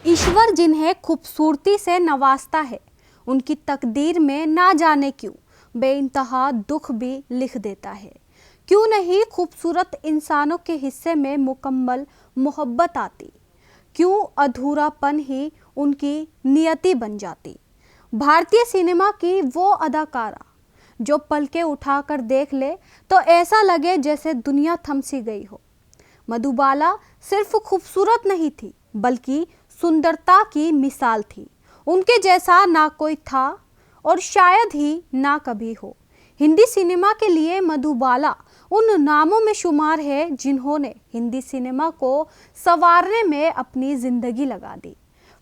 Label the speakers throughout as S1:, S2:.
S1: ईश्वर जिन्हें खूबसूरती से नवाजता है, उनकी तकदीर में ना जाने क्यों बेइंतहा दुख भी लिख देता है। क्यों नहीं खूबसूरत इंसानों के हिस्से में मुकम्मल मोहब्बत आती, क्यों अधूरापन ही उनकी नियति बन जाती। भारतीय सिनेमा की वो अदाकारा जो पलकें उठाकर देख ले तो ऐसा लगे जैसे दुनिया थम सी गई हो। मधुबाला सिर्फ खूबसूरत नहीं थी, बल्कि सुंदरता की मिसाल थी। उनके जैसा ना कोई था और शायद ही ना कभी हो। हिंदी सिनेमा के लिए मधुबाला उन नामों में शुमार है जिन्होंने हिंदी सिनेमा को संवारने में अपनी जिंदगी लगा दी।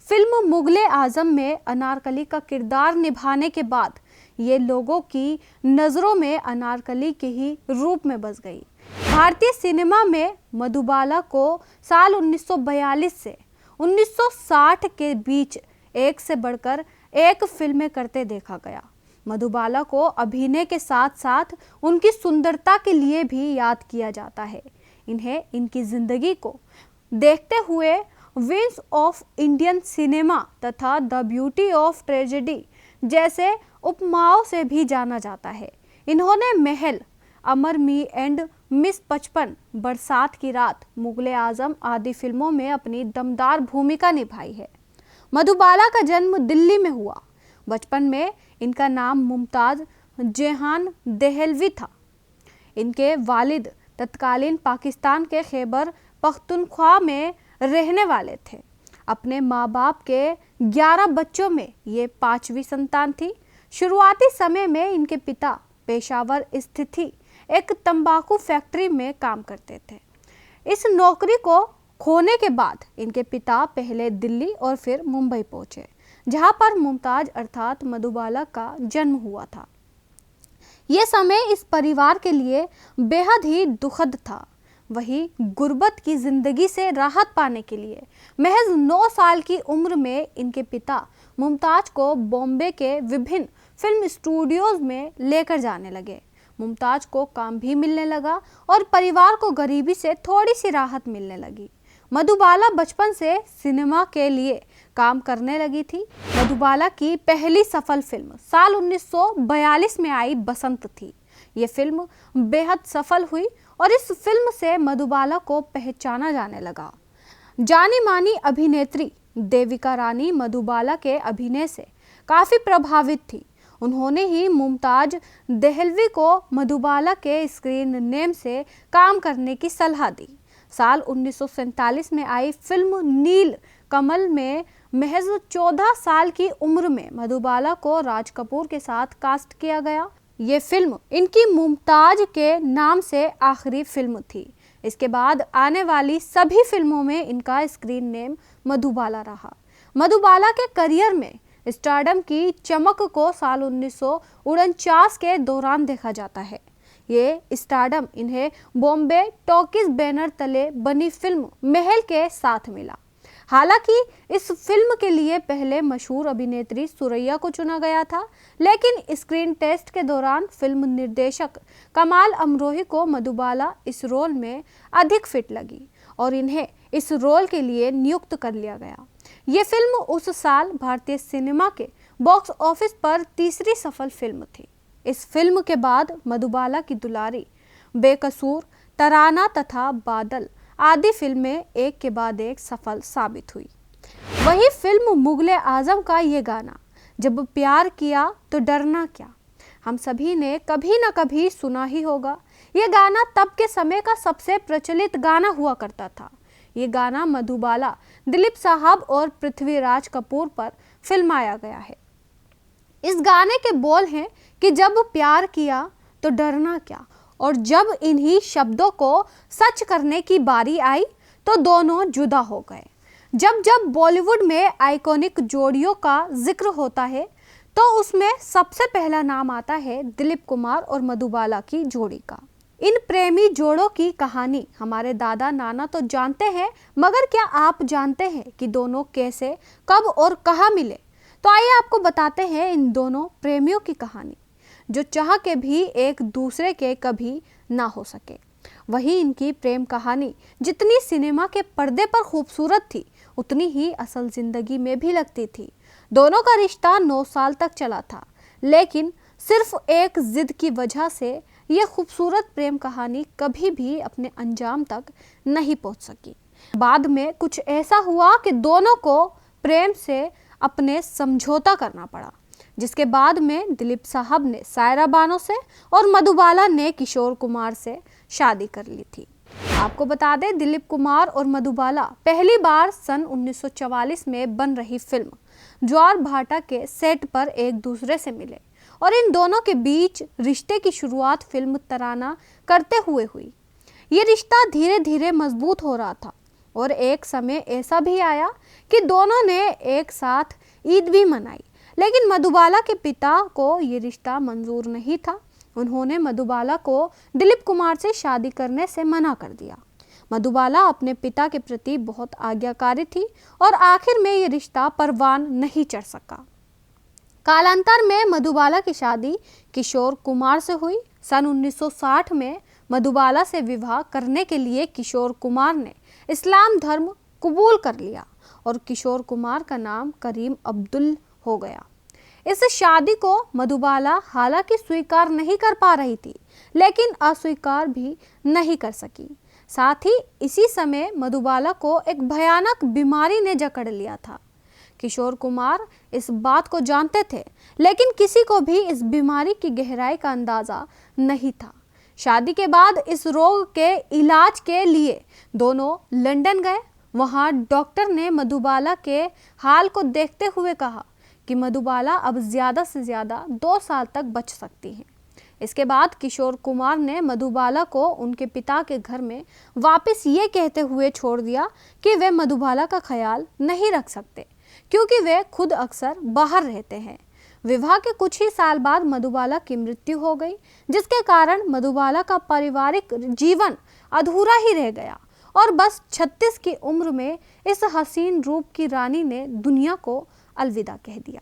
S1: फिल्म मुगले आजम में अनारकली का किरदार निभाने के बाद ये लोगों की नज़रों में अनारकली के ही रूप में बस गई। भारतीय सिनेमा में मधुबाला को साल 1942 से 1960 के बीच एक से बढ़कर एक फिल्में करते देखा गया। मधुबाला को अभिनय के साथ साथ उनकी सुंदरता के लिए भी याद किया जाता है। इन्हें इनकी जिंदगी को देखते हुए विंग्स ऑफ इंडियन सिनेमा तथा द ब्यूटी ऑफ ट्रेजेडी जैसे उपमाओं से भी जाना जाता है। इन्होंने महल, अमर मी एंड मिस 55, बरसात की रात, मुगले आजम आदि फिल्मों में अपनी दमदार भूमिका निभाई है। मधुबाला का जन्म दिल्ली में हुआ। बचपन में इनका नाम मुमताज जहान देहलवी था। इनके वालिद तत्कालीन पाकिस्तान के खैबर पख्तूनख्वा में रहने वाले थे। अपने माँ बाप के 11 बच्चों में ये 5वीं संतान थी। शुरुआती समय में इनके पिता पेशावर स्थित एक तंबाकू फैक्ट्री में काम करते थे। इस नौकरी को खोने के बाद इनके पिता पहले दिल्ली और फिर मुंबई पहुंचे, जहां पर मुमताज अर्थात मधुबाला का जन्म हुआ था। यह समय इस परिवार के लिए बेहद ही दुखद था। वही गुर्बत की जिंदगी से राहत पाने के लिए महज 9 साल की उम्र में इनके पिता मुमताज को बॉम्बे के विभिन्न फिल्म स्टूडियोज में लेकर जाने लगे। मुमताज को काम भी मिलने लगा और परिवार को गरीबी से थोड़ी सी राहत मिलने लगी। मधुबाला बचपन से सिनेमा के लिए काम करने लगी थी। मधुबाला की पहली सफल फिल्म साल 1942 में आई बसंत थी। ये फिल्म बेहद सफल हुई और इस फिल्म से मधुबाला को पहचाना जाने लगा। जानी मानी अभिनेत्री देविका रानी मधुबाला के अभिनय से काफ़ी प्रभावित थी। उन्होंने ही मुमताज देहलवी को मधुबाला के स्क्रीन नेम से काम करने की सलाह दी। साल 1947 में आई फिल्म नील कमल में महज 14 साल की उम्र में मधुबाला को राज कपूर के साथ कास्ट किया गया। ये फिल्म इनकी मुमताज के नाम से आखिरी फिल्म थी। इसके बाद आने वाली सभी फिल्मों में इनका स्क्रीन नेम मधुबाला रहा। मधुबाला के करियर में स्टारडम की चमक को साल 1949 के दौरान देखा जाता है। ये स्टारडम इन्हें बॉम्बे टॉकीज बैनर तले बनी फिल्म महल के साथ मिला। हालांकि इस फिल्म के लिए पहले मशहूर अभिनेत्री सुरैया को चुना गया था, लेकिन स्क्रीन टेस्ट के दौरान फिल्म निर्देशक कमाल अमरोही को मधुबाला इस रोल में अधिक फिट लगी और इन्हें इस रोल के लिए नियुक्त कर लिया गया। ये फिल्म उस साल भारतीय सिनेमा के बॉक्स ऑफिस पर तीसरी सफल फिल्म थी। इस फिल्म के बाद मधुबाला की दुलारी, बेकसूर, तराना तथा बादल आदि फिल्में एक के बाद एक सफल साबित हुई। वही फिल्म मुगले आजम का ये गाना, जब प्यार किया तो डरना क्या, हम सभी ने कभी ना कभी सुना ही होगा। ये गाना तब के समय का सबसे प्रचलित गाना हुआ करता था। ये गाना मधुबाला, दिलीप साहब और पृथ्वीराज कपूर पर फिल्माया गया है। इस गाने के बोल हैं कि जब प्यार किया तो डरना क्या, और जब इन्हीं शब्दों को सच करने की बारी आई तो दोनों जुदा हो गए। जब जब बॉलीवुड में आइकॉनिक जोड़ियों का जिक्र होता है तो उसमें सबसे पहला नाम आता है दिलीप कुमार और मधुबाला की जोड़ी का। इन प्रेमी जोड़ों की कहानी हमारे दादा नाना तो जानते हैं, मगर क्या आप जानते हैं कि दोनों कैसे, कब और कहाँ मिले? तो आइए आपको बताते हैं इन दोनों प्रेमियों की कहानी, जो चाह के भी एक दूसरे के कभी ना हो सके। वही इनकी प्रेम कहानी जितनी सिनेमा के पर्दे पर खूबसूरत थी, उतनी ही असल जिंदगी में भी लगती थी। दोनों का रिश्ता 9 साल तक चला था, लेकिन सिर्फ एक जिद की वजह से यह खूबसूरत प्रेम कहानी कभी भी अपने अंजाम तक नहीं पहुंच सकी। बाद में कुछ ऐसा हुआ कि दोनों को प्रेम से अपने समझौता करना पड़ा, जिसके बाद में दिलीप साहब ने सायरा बानो से और मधुबाला ने किशोर कुमार से शादी कर ली थी। आपको बता दें, दिलीप कुमार और मधुबाला पहली बार सन 1944 में बन रही फिल्म ज्वार भाटा के सेट पर एक दूसरे से मिले और इन दोनों के बीच रिश्ते की शुरुआत फिल्म तराना करते हुए हुई। ये रिश्ता धीरे धीरे मजबूत हो रहा था और एक समय ऐसा भी आया कि दोनों ने एक साथ ईद भी मनाई, लेकिन मधुबाला के पिता को ये रिश्ता मंजूर नहीं था। उन्होंने मधुबाला को दिलीप कुमार से शादी करने से मना कर दिया। मधुबाला अपने पिता के प्रति बहुत आज्ञाकारी थी और आखिर में ये रिश्ता परवान नहीं चढ़ सका। कालांतर में मधुबाला की शादी किशोर कुमार से हुई। सन 1960 में मधुबाला से विवाह करने के लिए किशोर कुमार ने इस्लाम धर्म कबूल कर लिया और किशोर कुमार का नाम करीम अब्दुल हो गया। इस शादी को मधुबाला हालांकि स्वीकार नहीं कर पा रही थी, लेकिन अस्वीकार भी नहीं कर सकी। साथ ही इसी समय मधुबाला को एक भयानक बीमारी ने जकड़ लिया था। किशोर कुमार इस बात को जानते थे, लेकिन किसी को भी इस बीमारी की गहराई का अंदाजा नहीं था। शादी के बाद इस रोग के इलाज के लिए दोनों लंदन गए। वहां डॉक्टर ने मधुबाला के हाल को देखते हुए कहा कि मधुबाला अब ज़्यादा से ज़्यादा 2 साल तक बच सकती हैं। इसके बाद किशोर कुमार ने मधुबाला को उनके पिता के घर में वापस ये कहते हुए छोड़ दिया कि वे मधुबाला का ख्याल नहीं रख सकते, क्योंकि वे खुद अक्सर बाहर रहते हैं। विवाह के कुछ ही साल बाद मधुबाला की मृत्यु हो गई, जिसके कारण मधुबाला का पारिवारिक जीवन अधूरा ही रह गया और बस 36 की उम्र में इस हसीन रूप की रानी ने दुनिया को अलविदा कह दिया।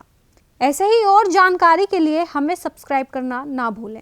S1: ऐसे ही और जानकारी के लिए हमें सब्सक्राइब करना ना भूलें।